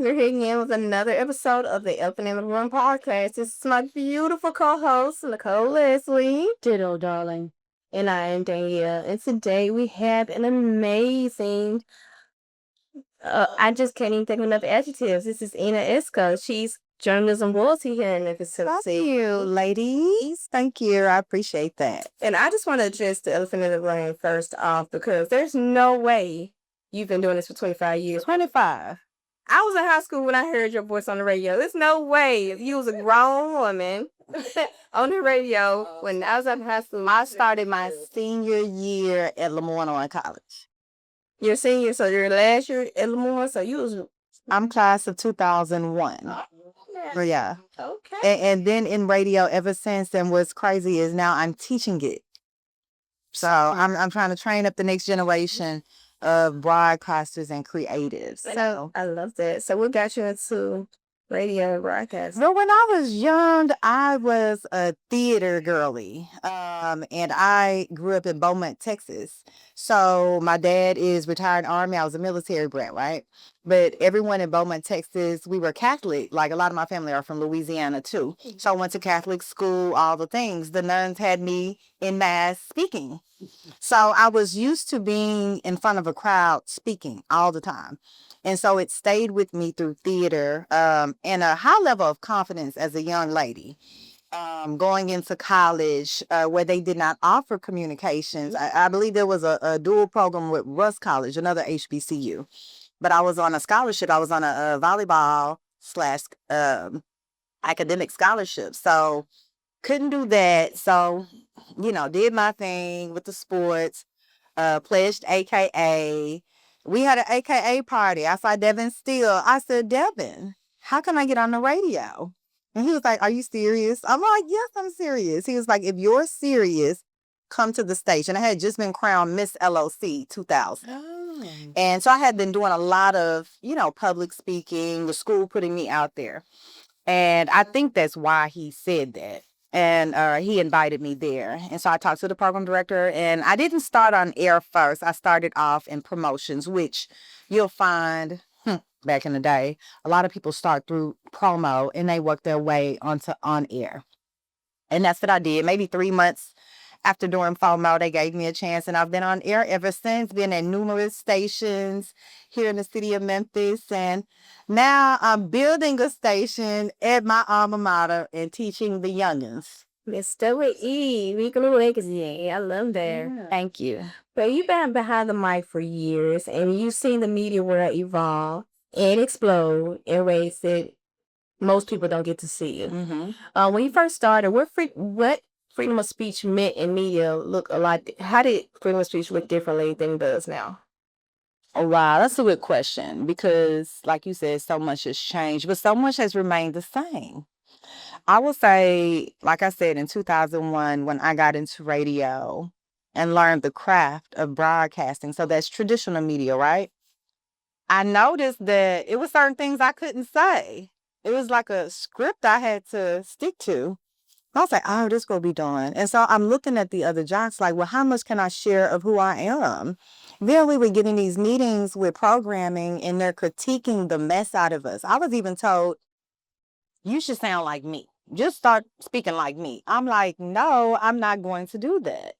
We're here again with another episode of the Elephant in the Room podcast. This is my beautiful co-host, Nicole Leslie. Ditto, darling. And I am Danielle. And today we have an amazing, I just can't even think of enough adjectives. This is Ena Esco. She's journalism royalty here in the facility. Thank you, ladies. Thank you. I appreciate that. And I just want to address the elephant in the room first off because there's no way you've been doing this for 25 years. 25. I was in high school when I heard your voice on the radio. There's no way you was a grown woman on the radio when I was in high school. I started my senior year at Lemoyne College. You're senior, so your last year at Lemoyne, so you was... I'm class of 2001. Yeah. Okay. And then in radio ever since, and what's crazy is now I'm teaching it. So I'm trying to train up the next generation of broadcasters and creatives. So I love that. So what got you into radio and broadcasting? Well, when I was young, I was a theater girly. And I grew up in Beaumont, Texas. So my dad is retired Army. I was a military brat, right? But everyone in Beaumont, Texas, we were Catholic. Like a lot of my family are from Louisiana too. So I went to Catholic school, all the things. The nuns had me in mass speaking. So I was used to being in front of a crowd speaking all the time. And so it stayed with me through theater and a high level of confidence as a young lady. Going into college where they did not offer communications. I believe there was a dual program with Russ College, another HBCU. But I was on a scholarship. I was on a volleyball / academic scholarship. So couldn't do that. So, did my thing with the sports, pledged AKA. We had an AKA party. I saw Devin Steele. I said, Devin, how can I get on the radio? And he was like, are you serious? I'm like, yes, I'm serious. He was like, if you're serious, come to the station. I had just been crowned Miss LOC 2000. Oh. And so I had been doing a lot of, public speaking, the school putting me out there. And I think that's why he said that. And he invited me there. And so I talked to the program director. And I didn't start on air first. I started off in promotions, which you'll find back in the day, a lot of people start through promo and they work their way onto on air. And that's what I did. Maybe 3 months after doing FOMO, they gave me a chance. And I've been on air ever since, been at numerous stations here in the city of Memphis. And now I'm building a station at my alma mater and teaching the youngins. Mr. with E, @NicoleLesly. I love that. Yeah. Thank you. But you've been behind the mic for years, and you've seen the media world evolve and explode in ways that most people don't get to see it. Mm-hmm. When you first started, what freedom of speech meant in media look a lot. How did freedom of speech look differently than it does now? Oh, wow, that's a good question because, like you said, so much has changed, but so much has remained the same. I will say, like I said, in 2001, when I got into radio and learned the craft of broadcasting, so that's traditional media, right? I noticed that it was certain things I couldn't say. It was like a script I had to stick to. I was like, oh, this going to be done. And so I'm looking at the other jocks like, well, how much can I share of who I am? Then we were getting these meetings with programming and they're critiquing the mess out of us. I was even told, you should sound like me. Just start speaking like me. I'm like, no, I'm not going to do that.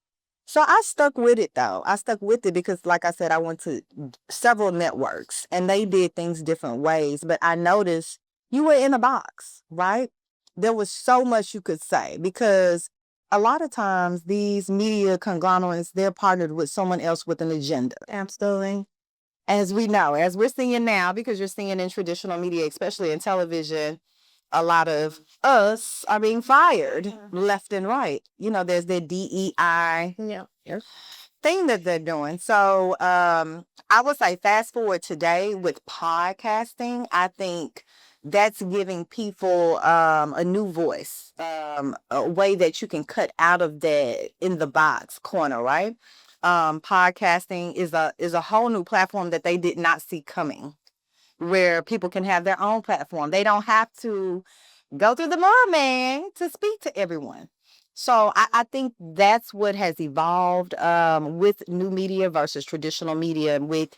So I stuck with it, though. I stuck with it because, like I said, I went to several networks and they did things different ways. But I noticed you were in a box, right? There was so much you could say because a lot of times these media conglomerates, they're partnered with someone else with an agenda. Absolutely. As we know, as we're seeing now, because you're seeing in traditional media, especially in television, a lot of us are being fired left and right. There's the DEI thing that they're doing. So I would say fast forward today with podcasting, I think that's giving people a new voice, a way that you can cut out of that in the box corner, right? Podcasting is a whole new platform that they did not see coming, where people can have their own platform. They don't have to go through the middleman to speak to everyone. So I think that's what has evolved with new media versus traditional media, with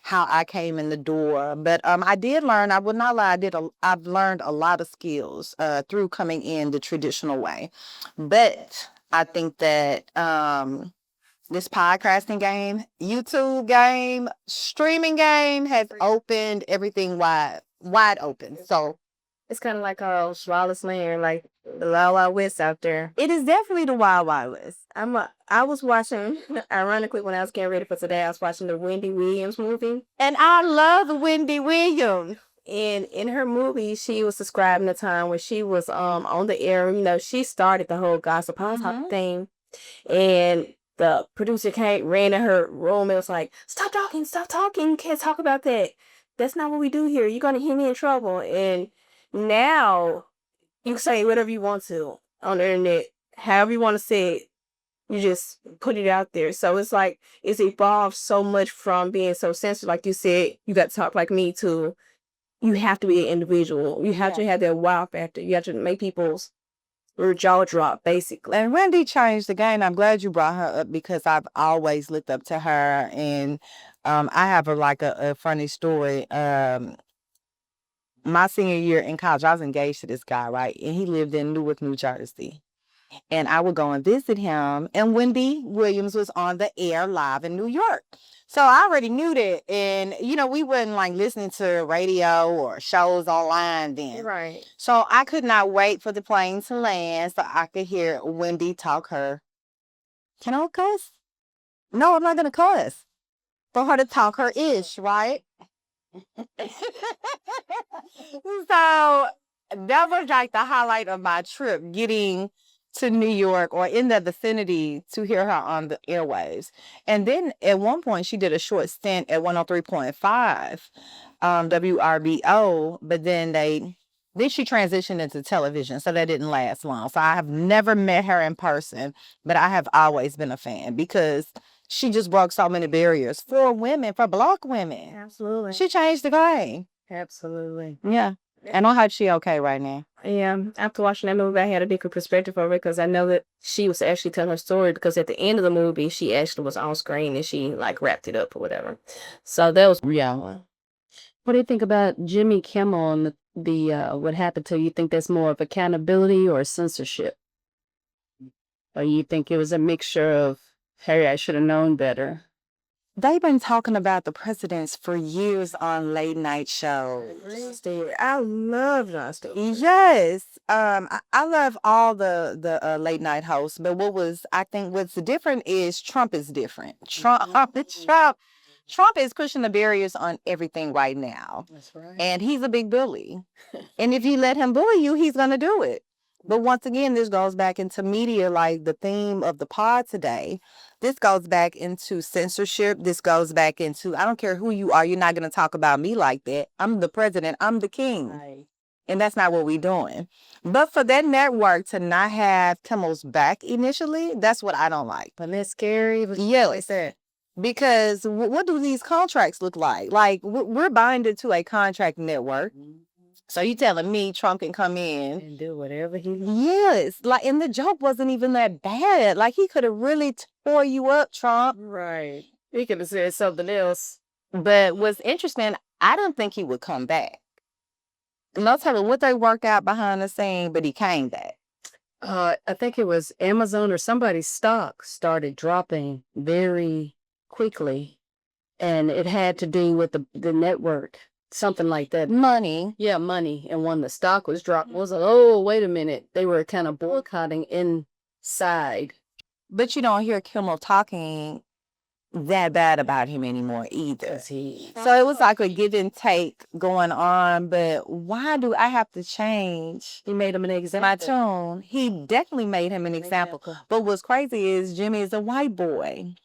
how I came in the door. But I did learn, I would not lie, I've learned a lot of skills through coming in the traditional way. But I think that this podcasting game, YouTube game, streaming game has opened everything wide open. So It's kind of like Charlotte's Land, like the Wild Wild West out there. it is definitely the Wild Wild West. I was watching, ironically, when I was getting ready for today, I was watching the Wendy Williams movie. And I love Wendy Williams. And in her movie, she was describing the time when she was on the air. You know, she started the whole gossip thing, and the producer ran in her room and was like, "Stop talking, you can't talk about that. That's not what we do here. You're gonna get me in trouble." And now you can say whatever you want to on the internet, however you want to say it. You just put it out there. So it's like it's evolved so much from being so censored, like you said, you got to talk like me, to you have to be an individual. You have to have that wow factor. You have to make people's jaw drop, basically. And Wendy changed the game. I'm glad you brought her up because I've always looked up to her. And I have a funny story. My senior year in college, I was engaged to this guy, right? And he lived in Newark, New Jersey. And I would go and visit him. And Wendy Williams was on the air live in New York. So I already knew that. And, we wasn't like listening to radio or shows online then. Right. So I could not wait for the plane to land so I could hear Wendy talk her. Can I cuss? No, I'm not going to cuss. For her to talk her ish, right? So that was like the highlight of my trip, getting to New York or in the vicinity to hear her on the airwaves. And then at one point she did a short stint at 103.5 WRBO, but then she transitioned into television, so that didn't last long. So I have never met her in person, but I have always been a fan because she just broke so many barriers for women, for Black women. Absolutely. She changed the game. Absolutely. Yeah. And I hope she okay right now. Yeah. After watching that movie, I had a different perspective of it because I know that she was actually telling her story, because at the end of the movie, she actually was on screen and she like wrapped it up or whatever. So that was Yeah. What do you think about Jimmy Kimmel and the what happened to you? You think that's more of accountability or censorship? Or you think it was a mixture of, hey, I should have known better? They've been talking about the presidents for years on late night shows. I love Jon Stewart. Yes. I love all the late night hosts, but I think what's different is Trump is different. Trump is pushing the barriers on everything right now. That's right. And he's a big bully. And if you let him bully you, he's going to do it. But once again, this goes back into media, like the theme of the pod today. This goes back into censorship. This goes back into, I don't care who you are, you're not going to talk about me like that. I'm the president. I'm the king. Right. And that's not what we're doing. But for that network to not have Kimmel's back initially, that's what I don't like. But that's scary. Yes. Because what do these contracts look like? Like, we're binded to a contract network. So you telling me Trump can come in and do whatever he wants? Yes. Like, and the joke wasn't even that bad. Like, he could have really tore you up, Trump. Right. He could have said something else. But what's interesting, I didn't think he would come back. And I'll tell you what they worked out behind the scene, but he came back. I think it was Amazon or somebody's stock started dropping very quickly, and it had to do with the network. Something like that. Money. Yeah, money. And when the stock was dropped, was like, oh, wait a minute. They were kind of boycotting inside. But you don't hear Kimmel talking that bad about him anymore either. So it was like a give and take going on. But why do I have to change? He made him an example. My tune. He definitely made him an example. But what's crazy is Jimmy is a white boy.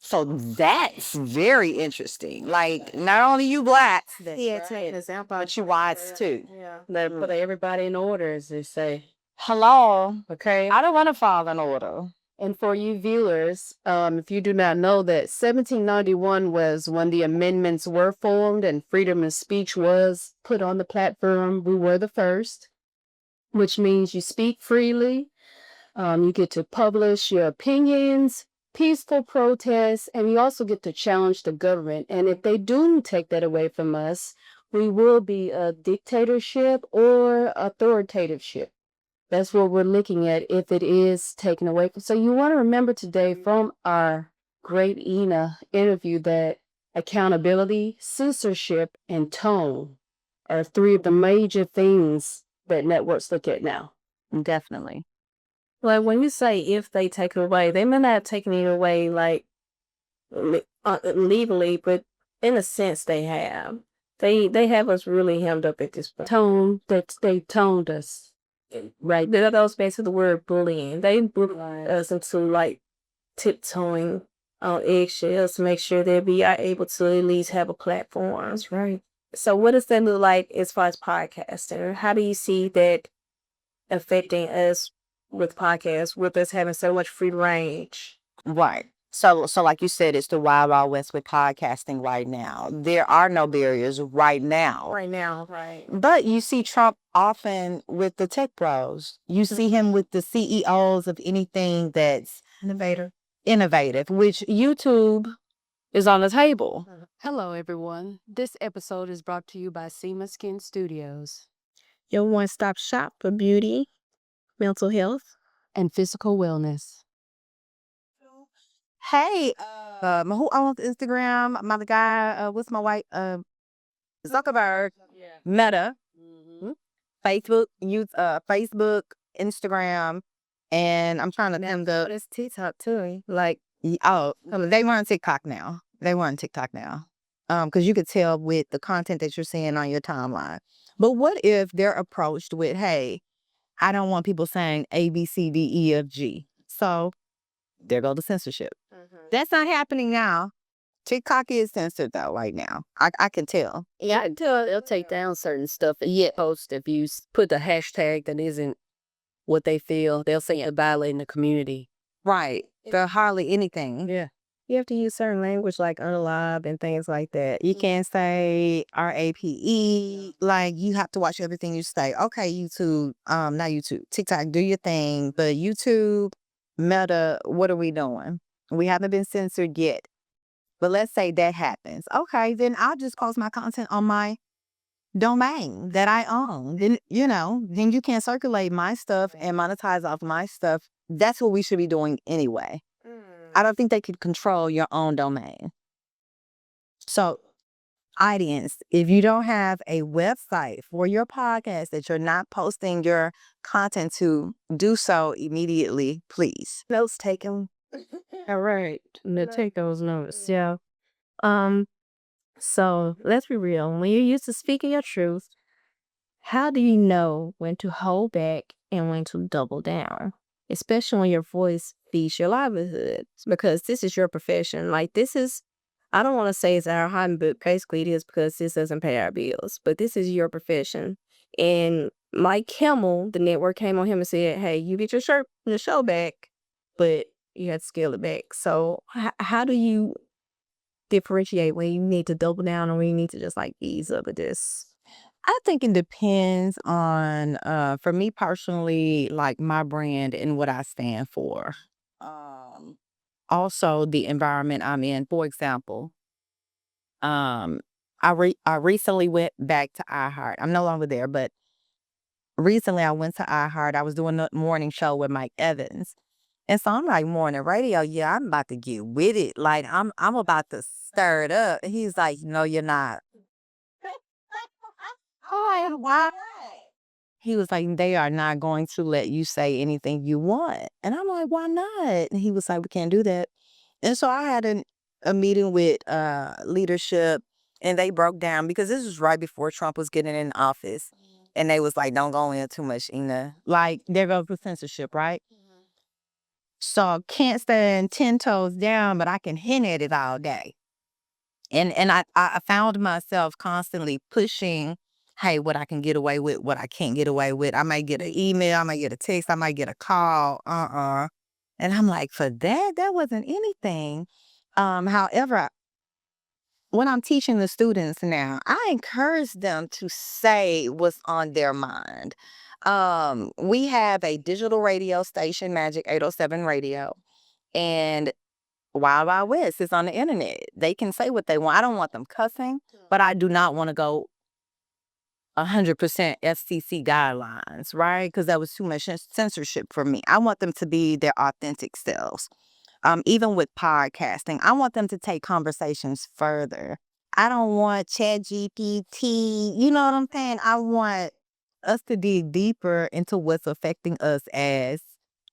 So that's very interesting. Like, not only you blacks, he had to take an example, but you whites too. Yeah. They put everybody in order, as they say. Hello. Okay. I don't want to fall in order. And for you viewers, if you do not know that 1791 was when the amendments were formed and freedom of speech was put on the platform, we were the first, which means you speak freely. You get to publish your opinions. peaceful protests, and we also get to challenge the government. And if they do take that away from us, we will be a dictatorship or authoritativeship. That's what we're looking at if it is taken away. So you want to remember today from our great Ena interview that accountability, censorship, and tone are three of the major things that networks look at now. Definitely. Like when you say if they take it away, they may not have taken it away like legally, but in a sense they have. They have us really hemmed up at this point. Tone that they toned us. Right. That goes back to the word bullying. They bullied us into like tiptoeing on eggshells to make sure that we are able to at least have a platform. That's right. So what does that look like as far as podcasting? How do you see that affecting us with podcasts, with us having so much free range? Right. So like you said, it's the wild, wild west with podcasting right now. There are no barriers right now. Right now, right. But you see Trump often with the tech bros. You see him with the CEOs of anything that's innovative, which YouTube is on the table. Hello, everyone. This episode is brought to you by Seema Skin Studios Your one-stop shop for beauty, mental health, and physical wellness. Hey, who owns Instagram? My guy, what's my white Zuckerberg, Meta, Facebook, Facebook, Instagram, and I'm trying to name the. But it's TikTok too. Like, They were on TikTok now. Because you could tell with the content that you're seeing on your timeline. But what if they're approached with, hey, I don't want people saying A, B, C, D, E, F, G. So there go the censorship. That's not happening now. TikTok is censored though right now. I can tell. Yeah, I can tell they'll take down certain stuff. Yet post if you put the hashtag that isn't what they feel, they'll say you're violating the community. Right. There hardly anything. Yeah. you have to use certain language like unalive and things like that. You can't say RAPE. Like you have to watch everything you say. Okay, YouTube, not YouTube, TikTok, do your thing. But YouTube, Meta, what are we doing? We haven't been censored yet. But let's say that happens. Okay, then I'll just post my content on my domain that I own. Then, then you can circulate my stuff and monetize off my stuff. That's what we should be doing anyway. I don't think they could control your own domain. So, audience, if you don't have a website for your podcast that you're not posting your content to, do so immediately, please. Notes taken. All right. Take those notes. Yeah. So let's be real. When you're used to speaking your truth, how do you know when to hold back and when to double down? Especially when your voice feeds your livelihood, because this is your profession. Like I don't want to say it's our hobby, but basically it is because this doesn't pay our bills. But this is your profession. And Mike Kimmel, the network came on him and said, hey, you get your show back, but you have to scale it back. So how do you differentiate when you need to double down or when you need to just like ease up at this? I think it depends on, for me personally, like my brand and what I stand for. Also, the environment I'm in. For example, I recently went back to iHeart. I'm no longer there, but recently I went to iHeart. I was doing a morning show with Mike Evans. And so I'm like, morning radio, yeah, I'm about to get with it. Like I'm about to stir it up. And he's like, no, you're not. Oh, why? He was like, they are not going to let you say anything you want. And I'm like, why not? And he was like, we can't do that. And so I had a meeting with leadership, and they broke down because this was right before Trump was getting in office. And they was like, don't go in too much, Ena. Like, there goes the censorship, right? So can't stand 10 toes down, but I can hint at it all day. And I found myself constantly pushing, hey, what I can get away with, what I can't get away with. I might get an email, I might get a text, I might get a call, And I'm like, for that wasn't anything. However, when I'm teaching the students now, I encourage them to say what's on their mind. We have a digital radio station, Magic 807 Radio, and Wild Wild West. It's on the internet. They can say what they want. I don't want them cussing, but I do not want to go 100% FCC guidelines, right? Because that was too much censorship for me. I want them to be their authentic selves. Even with podcasting, I want them to take conversations further. I don't want ChatGPT. You know what I'm saying? I want us to dig deeper into what's affecting us as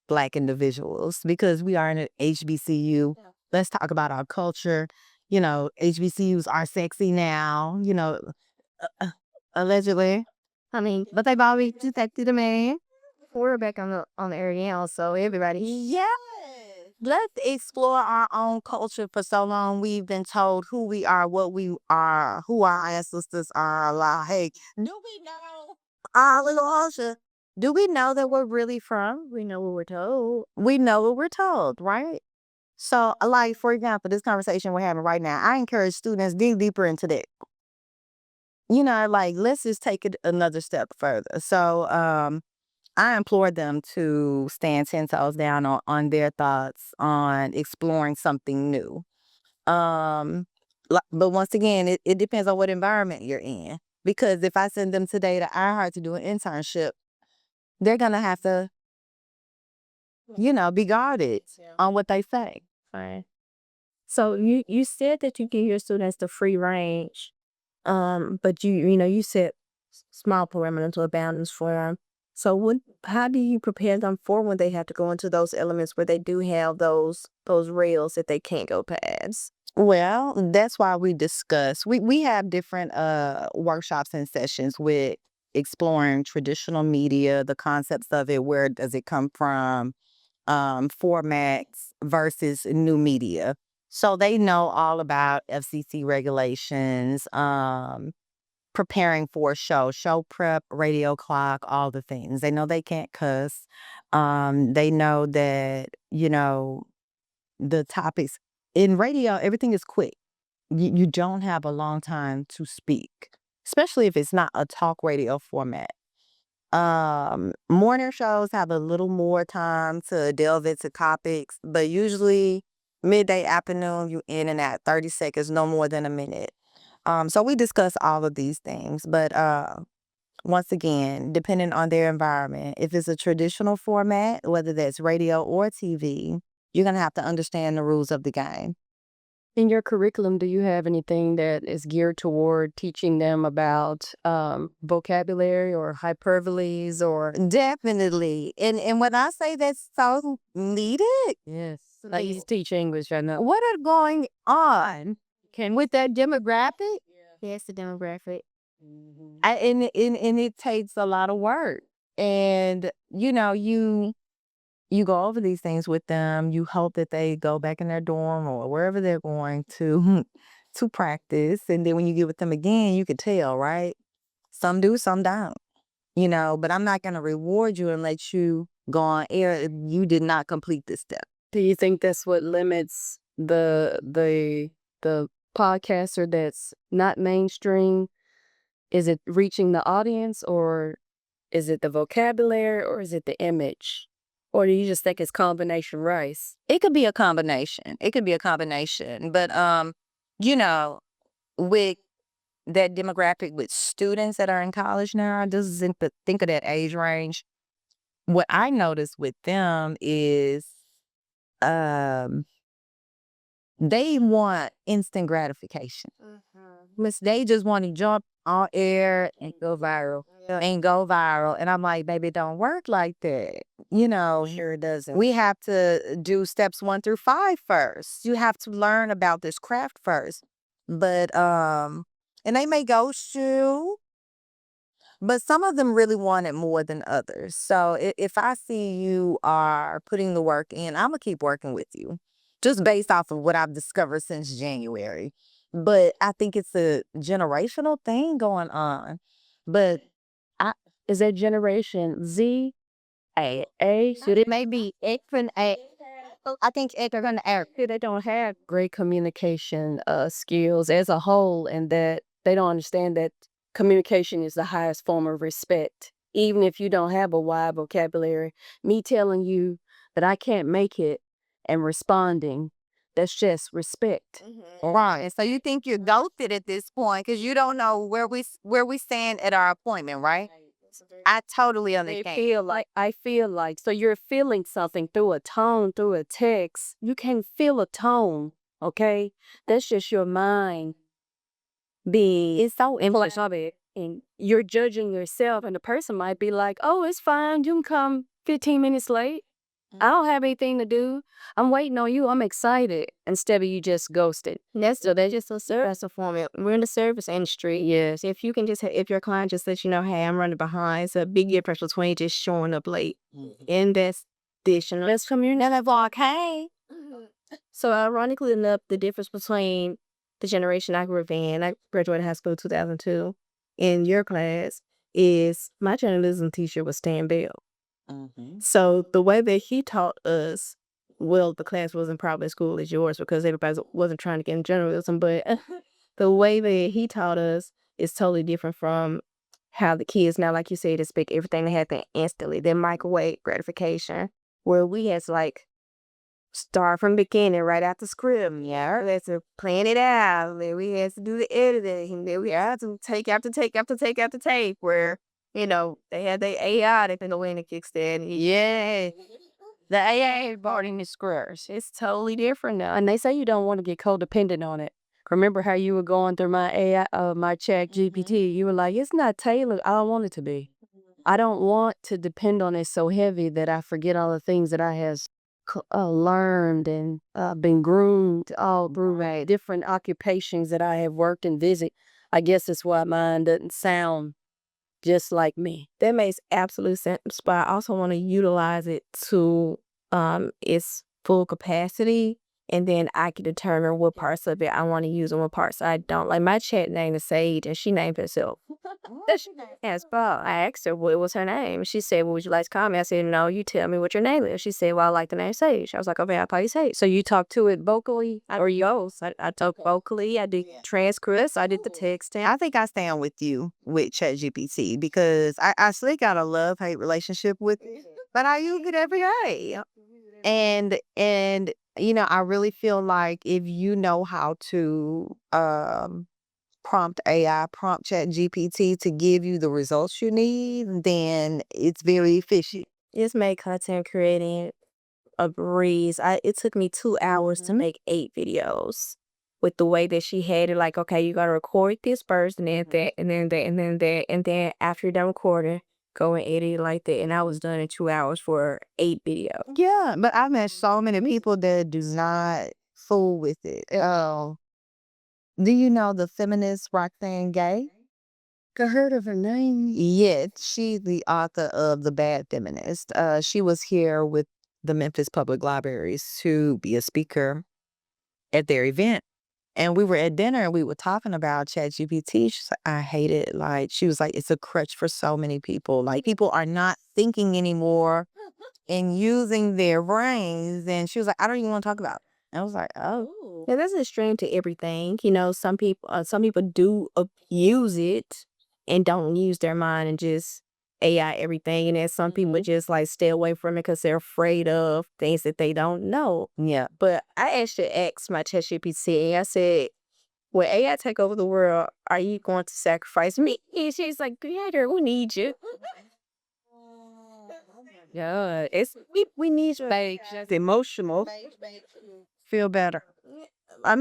Black individuals because we are in an HBCU. Let's talk about our culture. HBCUs are sexy now, allegedly. I mean, but they've always detected a man. We're back on the air now, so everybody. Yes. Let's explore our own culture. For so long, we've been told who we are, what we are, who our ancestors are. Like, do we know our little culture? Do we know that we're really from? We know what we're told. We know what we're told, right? So, like, for example, this conversation we're having right now, I encourage students dig deeper into that. Let's just take it another step further. So, I implore them to stand 10 toes down on their thoughts on exploring something new. But once again, it depends on what environment you're in. Because if I send them today to iHeart to do an internship, they're going to have to, be guarded on what they say. Right. So you said that you give your students the free range, but you set small parameters or boundaries for them. So how do you prepare them for when they have to go into those elements where they do have those rails that they can't go past? Well, that's why we have different workshops and sessions with exploring traditional media, the concepts of it, where does it come from, formats versus new media. So they know all about FCC regulations, preparing for a show prep, radio clock, all the things. They know they can't cuss. They know that, the topics in radio, everything is quick. You don't have a long time to speak, especially if it's not a talk radio format. Morning shows have a little more time to delve into topics, but usually midday, afternoon, you in and out 30 seconds, no more than a minute. So we discuss all of these things, but once again, depending on their environment, if it's a traditional format, whether that's radio or TV, you're gonna have to understand the rules of the game. In your curriculum, do you have anything that is geared toward teaching them about vocabulary or hyperboles or? Definitely. And when I say that's so needed, Yes. I used to teach English, I know. what are going on with that demographic? Yes, the demographic. And it takes a lot of work. And you go over these things with them. You hope that they go back in their dorm or wherever they're going to to practice. And then when you get with them again, you can tell, right? Some do, some don't. But I'm not going to reward you and let you go on air if you did not complete this step. Do you think that's what limits the podcaster that's not mainstream? Is it reaching the audience, or is it the vocabulary, or is it the image? Or do you just think it's combination rice? It could be a combination. But with that demographic with students that are in college now, just think of that age range. What I notice with them is they want instant gratification. They just want to jump on air and go viral. And I'm like, baby, it don't work like that. Sure it doesn't. We have to do steps 1 through 5 first. You have to learn about this craft first. But and they may ghost you, but some of them really want it more than others. So if I see you are putting the work in, I'm gonna keep working with you, just based off of what I've discovered since January. But I think it's a generational thing going on. But Is that Generation Z? A? So it may be X and A. I think X are gonna air. They don't have great communication skills as a whole, and that they don't understand that communication is the highest form of respect. Even if you don't have a wide vocabulary, me telling you that I can't make it and responding, That's just respect. Right. So you think you're ghosted at this point because you don't know where we stand at our appointment, right? I totally understand. I feel like, so you're feeling something through a tone, through a text. You can feel a tone, okay? That's just your mind being, it's so influenced of it. And you're judging yourself, and the person might be like, oh, it's fine. You can come 15 minutes late. I don't have anything to do. I'm waiting on you. I'm excited. Instead of you just ghosted. That's just a service form. We're in the service industry. Yes. If you can just, if your client just lets you know, hey, I'm running behind, it's a big difference between just showing up late. And that's additional. Let's come here now. Like, hey. So ironically enough, the difference between the generation I grew up in, I graduated high school 2002, in your class, is my journalism teacher was Stan Bell. So the way that he taught us, well, the class wasn't probably as cool as yours because everybody wasn't trying to get in journalism, but the way that he taught us is totally different from how the kids now, like you said, expect everything to happen instantly. Then microwave gratification, where we had to like start from beginning right out the script. Yeah, we had to plan it out. Then we had to do the editing. And then we had to take after take after take after take. Where they had their AI that can go in and kick that. Yeah, the AI brought in the squares. It's totally different now. And they say you don't want to get codependent on it. Remember how you were going through my AI, my ChatGPT? You were like, it's not tailored. I don't want it to be. I don't want to depend on it so heavy that I forget all the things that I has learned and been groomed all through different occupations that I have worked and visit. I guess that's why mine doesn't sound just like me. That makes absolute sense, but I also want to utilize it to its full capacity, and then I can determine what parts of it I want to use and what parts I don't. Like my chat name is Sage, and she named herself. As well, I asked her what was her name. She said, well, would you like to call me? I said, no, you tell me what your name is. She said, well, I like the name Sage. I was like, okay, I'll call you Sage. So you talk to it vocally, or you? I talk vocally. I do transcripts. I did the texting. I think I stand with you with ChatGPT because I still got a love-hate relationship with it, but I use it every day. And I really feel like if you know how to prompt ChatGPT to give you the results you need, then it's very efficient. It's made content creating a breeze. It took me 2 hours to make 8 videos with the way that she had it. Like, okay, you gotta record this first, and then that, and then that, and then that, and then after you're done recording, go and edit it like that. And I was done in 2 hours for 8 videos. Yeah, but I've met so many people that do not fool with it. Do you know the feminist Roxane Gay? I heard of her name. Yes, she's the author of The Bad Feminist. She was here with the Memphis Public Libraries to be a speaker at their event. And we were at dinner and we were talking about ChatGPT. She's like, I hate it. Like, she was like, it's a crutch for so many people. Like, people are not thinking anymore and using their brains. And she was like, I don't even want to talk about it. And I was like, oh. Yeah, there's an extreme to everything. Some people do abuse it and don't use their mind and just AI everything. And then some people just like stay away from it because they're afraid of things that they don't know. Yeah. But I actually asked my ChatGPT, I said, when AI take over the world, are you going to sacrifice me? And she's like, Creator, we need you. Yeah, we need you. Just emotional. Feel better. I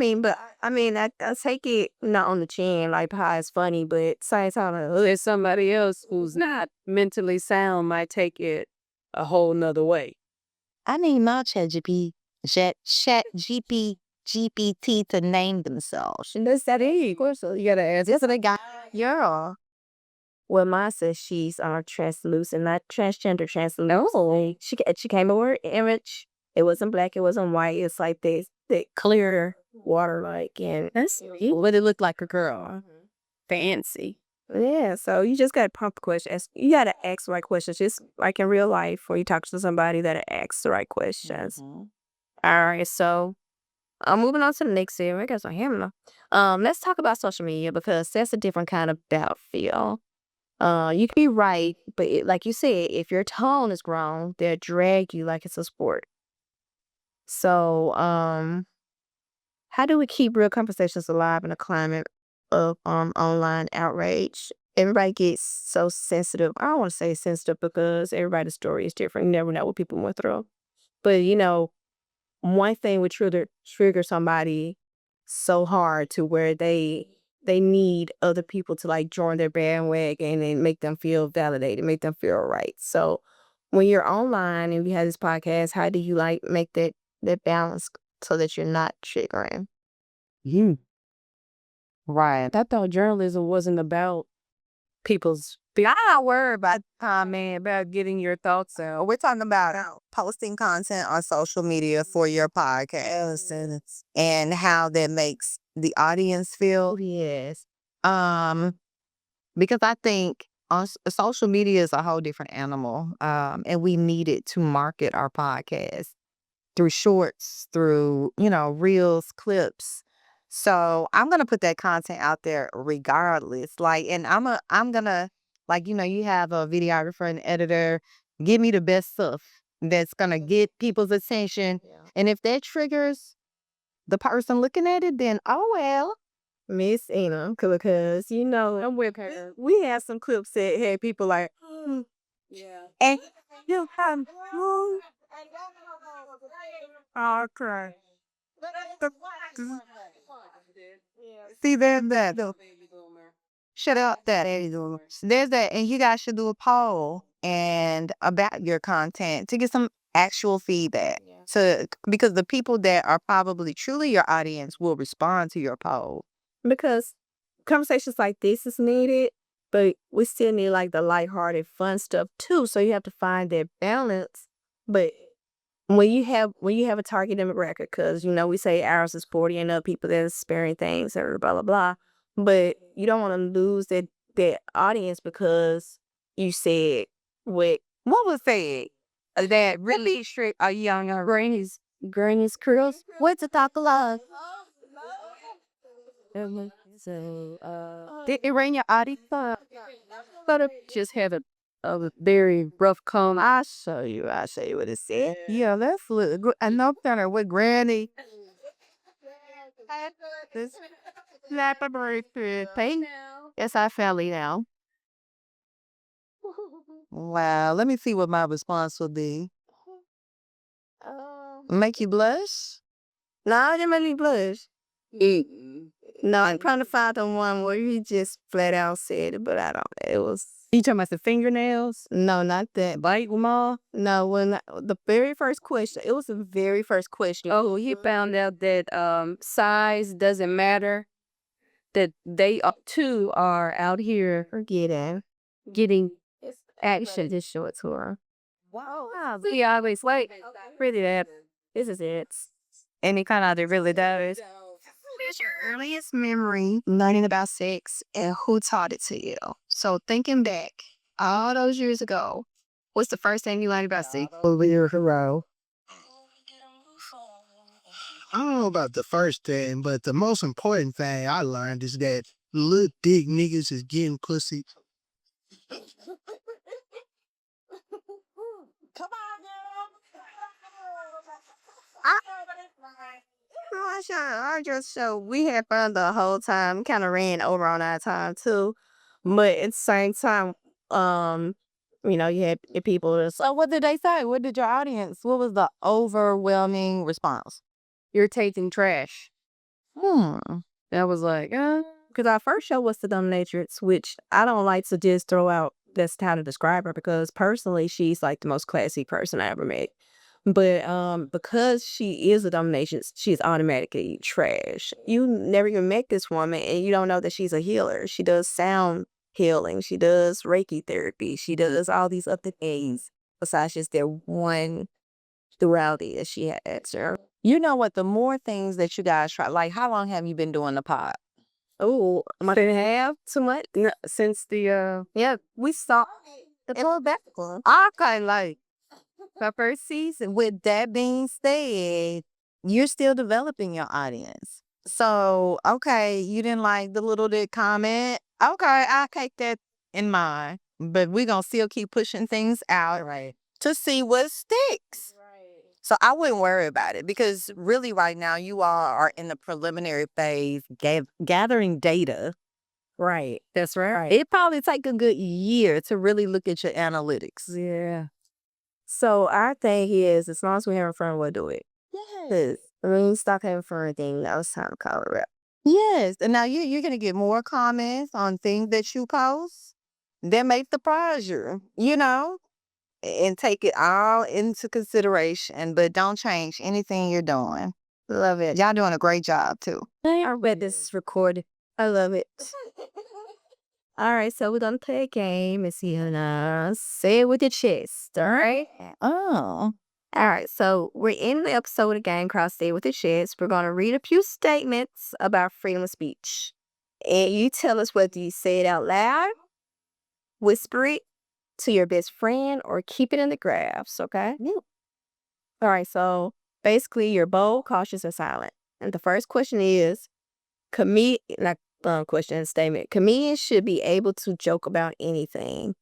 take it not on the chin, like how it's funny, but same time, There's somebody else who's not mentally sound might take it a whole nother way. I need my GPT to name themselves. and that's that is. Of course, you gotta ask. That's what they got. Yeah. Well, mine says she's translucent, not transgender, translucent. No. She came over her image. It wasn't black, it wasn't white. It's like this clear water like, and That's what it looked like a girl. Fancy. yeah. So you just gotta prompt the questions. You gotta ask the right questions, just like in real life, or you talk to somebody that asks the right questions. All right, so I'm moving on to the next area. I guess I am now. Let's talk about social media because that's a different kind of battlefield. You can be right, but like you said, if your tone is wrong, they'll drag you like it's a sport. So, How do we keep real conversations alive in a climate of online outrage? Everybody gets so sensitive. I don't want to say sensitive because everybody's story is different. You never know what people went through. But one thing would trigger somebody so hard to where they need other people to like join their bandwagon and make them feel validated, make them feel right. So when you're online and we have this podcast, how do you like make that balance so that you're not triggering? You right. I thought journalism wasn't about people's. I'm not worried about comment, about getting your thoughts out. We're talking about posting content on social media for your podcast and how that makes the audience feel. Yes. Because I think social media is a whole different animal, and we need it to market our podcast through shorts, through reels, clips. So I'm gonna put that content out there regardless. Like, and I'm gonna like you have a videographer and editor. Give me the best stuff that's gonna get people's attention, Yeah. and if that triggers the person looking at it, then oh well. Miss Ena, because I'm with her. we had some clips that had people like, And you have okay. see, there's that. Shut up, that. There's that, and you guys should do a poll and about your content to get some actual feedback. Because the people that are probably truly your audience will respond to your poll. Because conversations like this is needed, but we still need like the lighthearted, fun stuff too. So you have to find that balance. But when you have a target demographic, because we say ours is 40 and up, people that are sparing things or blah blah blah, but you don't want to lose that audience because you said what was said that really strict a younger Granny's curls. what's the talk love. So, Did it rain your audience? just had a very rough come. I'll show you what it said. Yeah, let's look. I know better with Granny. This Blackberry paint. Yes, I fell now. Wow, let me see what my response will be. Make you blush? No, it didn't make me blush. No, I'm trying to find the one where he just flat out said it, but I don't. It was. You talking about the fingernails? No, not that. Bite them all? No, the very first question. It was the very first question. Oh, he found out that size doesn't matter. That they too are out here Forget it. getting Action. Just show it to her. Wow. We always like Really, this is it. Any kind of it really does. What is your earliest memory learning about sex and who taught it to you? So thinking back all those years ago, what's the first thing you learned about sex? Your hero. I don't know about the first thing, but the most important thing I learned is that little dick niggas is getting pussy. Come on, girl. I just so we had fun the whole time. Kind of ran over on our time too, but at the same time, you had people that's So what did they say? What did your audience? What was the overwhelming response? you're taking trash. That was like, because our first show was the dominatrix, which I don't like to just throw out. That's how to describe her because personally, she's like the most classy person I ever met. But because she is a dominatrix, she's automatically trash. You never even met this woman, and you don't know that she's a healer. She does sound healing. She does Reiki therapy. She does all these other things besides just that one duality that she has. You know what? The more things that you guys try, like how long have you been doing the pod? Oh, a month and a half, 2 months. since the Yeah, we saw the pull back one. Okay, like the first season. With that being said, you're still developing your audience. So, okay, you didn't like the little dick comment. Okay, I'll take that in mind. But we're gonna still keep pushing things out right. to see what sticks. Right. So I wouldn't worry about it because really right now you all are in the preliminary phase gathering data. Right. That's right. It probably take a good year to really look at your analytics. Yeah. So our thing is, as long as we're having fun, we'll do it. Yes. I mean, stop having fun thing. Now it's time to call it rap. Yes. And now you're going to get more comments on things that you post that may surprise you, and take it all into consideration, but don't change anything you're doing. Love it. Y'all doing a great job too. I bet this is recorded. I love it. All right, so we're gonna play a game. It's say it with your chest. All right. Oh. All right, so we're in the episode again, Cross Say It With Your Chest. We're gonna read a few statements about freedom of speech. And you tell us whether you say it out loud, whisper it to your best friend, or keep it in the graphs, okay? Yeah. All right, so basically you're bold, cautious, or silent. And the first question is question and statement. Comedians should be able to joke about anything.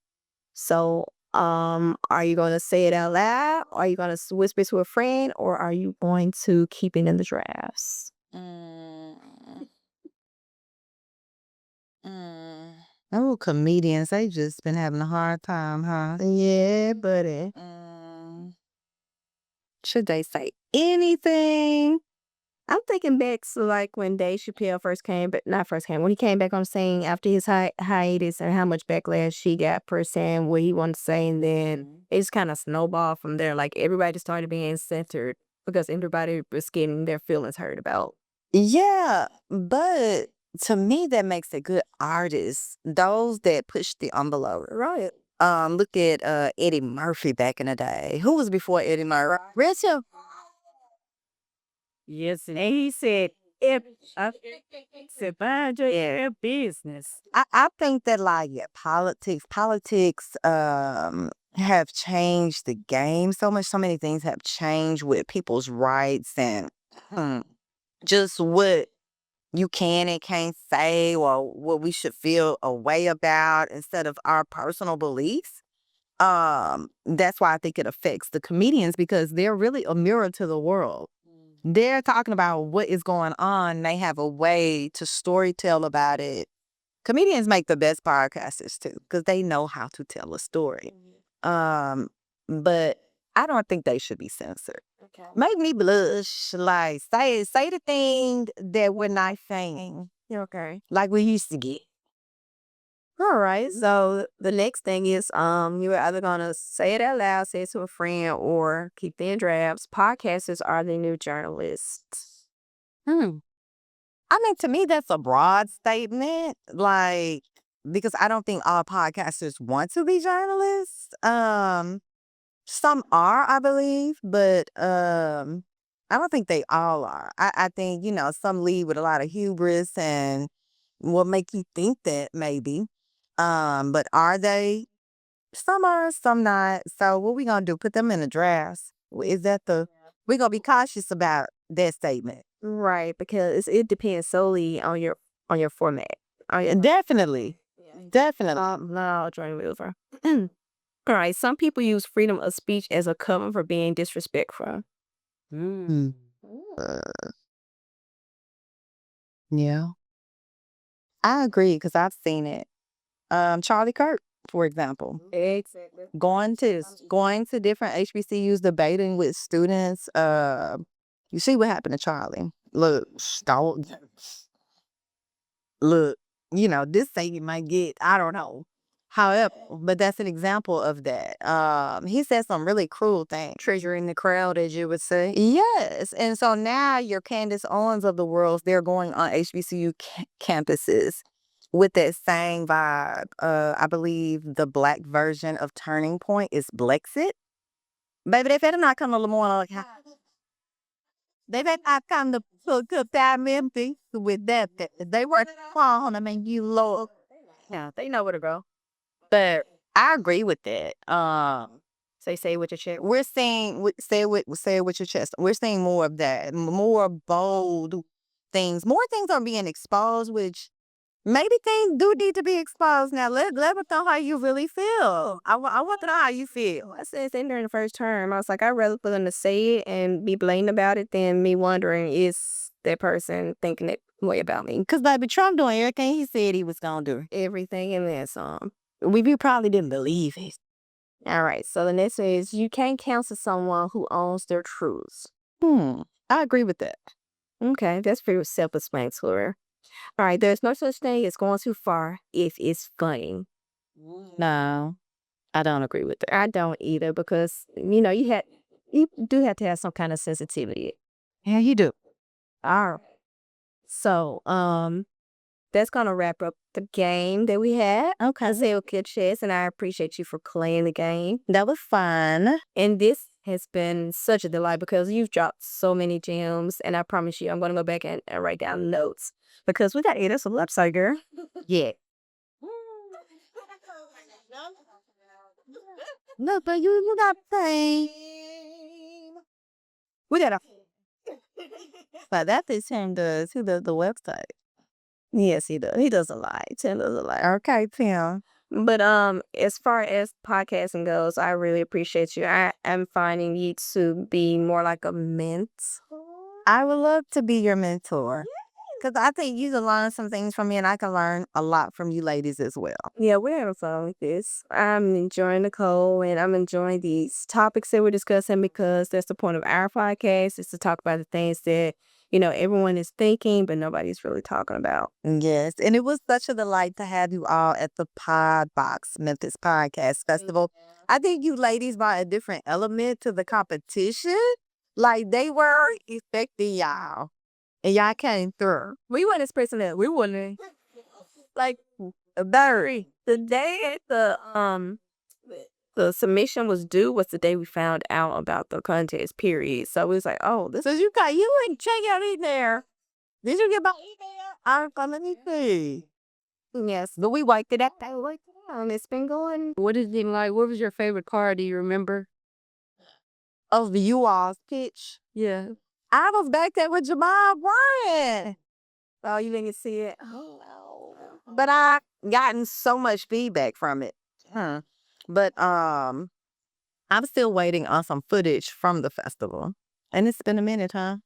So, are you going to say it out loud? Are you going to whisper to a friend, or are you going to keep it in the drafts? Oh, comedians, they just been having a hard time, huh? Yeah, buddy. Should they say anything? I'm thinking back to like when Dave Chappelle when he came back on the scene after his hiatus and how much backlash he got per saying what he wanted to say, and then it just kind of snowballed from there. Like everybody just started being censored because everybody was getting their feelings hurt about. Yeah, but to me, that makes a good artist. Those that push the envelope. Right. Look at Eddie Murphy back in the day. Who was before Eddie Murphy? Richard. Yes, and he said, if I said, mind your business. I think that politics have changed the game so much. So many things have changed with people's rights and just what you can and can't say or what we should feel a way about instead of our personal beliefs. That's why I think it affects the comedians because they're really a mirror to the world. They're talking about what is going on. They have a way to storytell about it. Comedians make the best podcasters too because they know how to tell a story. But I don't think they should be censored. Okay. Make me blush. Like say the thing that we're not saying. Okay. Like we used to get. All right. So the next thing is you're either gonna say it out loud, say it to a friend, or keep it in drafts. Podcasters are the new journalists. I mean, to me, that's a broad statement. Like, because I don't think all podcasters want to be journalists. Some are, I believe, but I don't think they all are. I think, some lead with a lot of hubris and will make you think that maybe. But are they? Some are, some not. So what we gonna do? Put them in the drafts? Is that we're gonna be cautious about that statement? Right, because it depends solely on your format. Definitely. Definitely. No, join me over. All right. Some people use freedom of speech as a cover for being disrespectful. Yeah. I agree because I've seen it. Charlie Kirk, for example, Exactly. going to different HBCUs, debating with students. You see what happened to Charlie. Look, this thing you might get, I don't know. However, but that's an example of that. He said some really cruel things. Treasuring the crowd, as you would say. Yes. And so now your Candace Owens of the world, they're going on HBCU campuses with that same vibe. I believe the black version of Turning Point is Blexit. Baby, they better not come to Lemoyne like they better not come to hook up that Memphis with that. They weren't on. I mean, you Lord. Yeah, they know where to go. But I agree with that. Say it with your chest. We're seeing say it with your chest. We're seeing more of that, more bold things. More things are being exposed, which maybe things do need to be exposed. Now let us know how you really feel. I want to know how you feel. I said in during the first term, I was like, I'd rather for them to say it and be blamed about it than me wondering, is that person thinking that way about me? Because baby, Trump doing everything he said he was going to do. Everything and then some. We probably didn't believe it. All right, so the next one is you can't counsel someone who owns their truths. I agree with that. Okay, that's pretty self-explanatory. All right, there's no such thing as going too far if it's funny. No, I don't agree with that. I don't either because, you do have to have some kind of sensitivity. Yeah, you do. All right. So, that's going to wrap up the game that we had. Okay. Isaiah Kid Chess, and I appreciate you for playing the game. That was fun. And this has been such a delight because you've dropped so many gems, and I promise you I'm going to go back and write down notes because we got to eat us a website, girl. Yeah. No, but you got fame. We got a. But that's his Tim does. Who does the website? Yes, he does. He does a lot. Tim does a lot. Okay, Tim. But as far as podcasting goes, I really appreciate you. I am finding you to be more like a mentor. I would love to be your mentor. Because I think you can learn some things from me, and I can learn a lot from you ladies as well. Yeah, we're having fun with this. I'm enjoying Nicole, and I'm enjoying these topics that we're discussing because that's the point of our podcast, is to talk about the things that, everyone is thinking, but nobody's really talking about. Yes, and it was such a delight to have you all at the Podbox Memphis Podcast Festival. I think you ladies brought a different element to the competition. Like, they were expecting y'all, and y'all came through. We weren't expressing that. We wouldn't. Like, the day the submission was due was the day we found out about the contest, period. So we was like, oh, this So you ain't check out in there. Did you get my email? Let me see. yes, but we wiped it out. And it's been going. What is it like? What was your favorite card? Do you remember? Of you all's pitch. Yeah. I was back there with Jamal Bryant. Oh, you didn't see it? Oh, no. But I gotten so much feedback from it. But I'm still waiting on some footage from the festival. And it's been a minute, huh?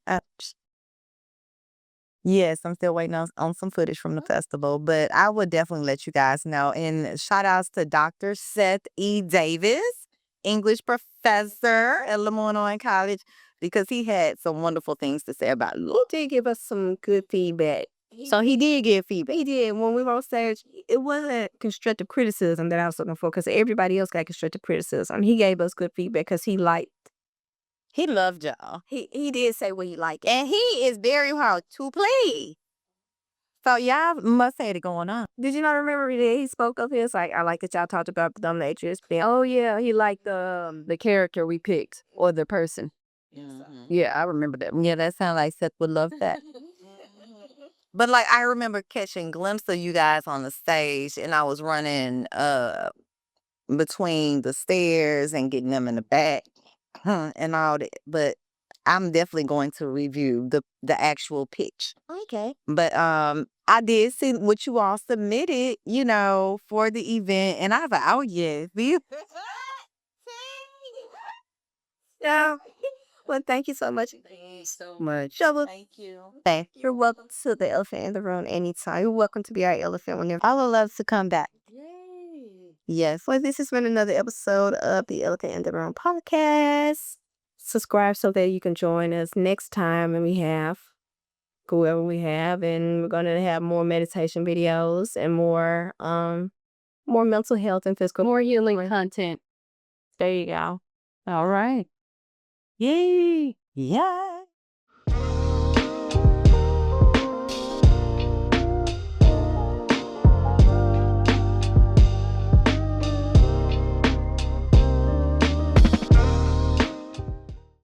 Yes, I'm still waiting on some footage from the festival, but I would definitely let you guys know. And shout outs to Dr. Seth E. Davis, English professor at Lemoyne College, because he had some wonderful things to say about it. He did give us some good feedback. So he did give feedback. He did. When we were on stage, it wasn't constructive criticism that I was looking for because everybody else got constructive criticism. He gave us good feedback because he loved y'all. He did say what he liked. And he is very hard to play. So y'all must have it going on. Did you not remember that he spoke of his? Like, I like that y'all talked about the dominatrix. Oh, yeah, he liked The character we picked or the person. Yeah, I remember that. Yeah, that sounds like Seth would love that. But like, I remember catching glimpses of you guys on the stage, and I was running between the stairs and getting them in the back and all that. But I'm definitely going to review the actual pitch. Okay. But I did see what you all submitted, for the event, and I was like, oh yeah, Yeah. Well, thank you so much. Thank you so much. Thank you. You're welcome to the Elephant in the Room anytime. You're welcome to be our elephant whenever. I would love to come back. Yay. Yes. Well, this has been another episode of the Elephant in the Room podcast. Subscribe so that you can join us next time, and we have whoever we have, and we're going to have more meditation videos and more mental health and physical. More healing content. There you go. All right. Yay. Yeah.